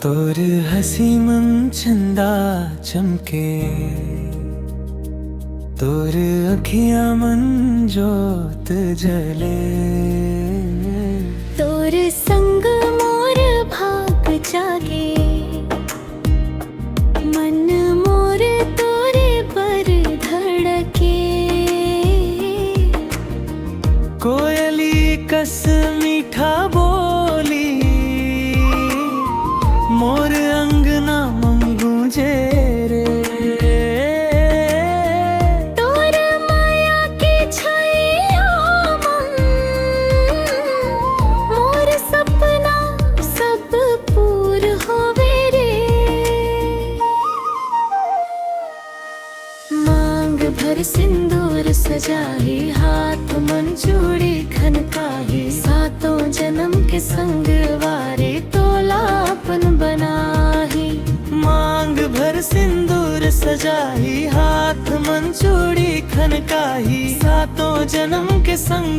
तोर हसी मन चंदा चमके, तोर अखियां मन जोत जले। तोर संग मोर भाग जागे, मन मोर तोरे पर धड़के। कोयली कस मीठा बोली, मोर अंगना मम गूंजे रे। तोर माया के छैया मन, मोर सपना सब पूर होवे रे। मांग भर सिंदूर सजाही, हाथ मन चूड़ी खनकाही। सातों जन्म के संग वारे तोलापन बनाही। मांग भर सिंदूर सजाही, हाथ मन चूड़ी खनकाही। सातों जन्म के संग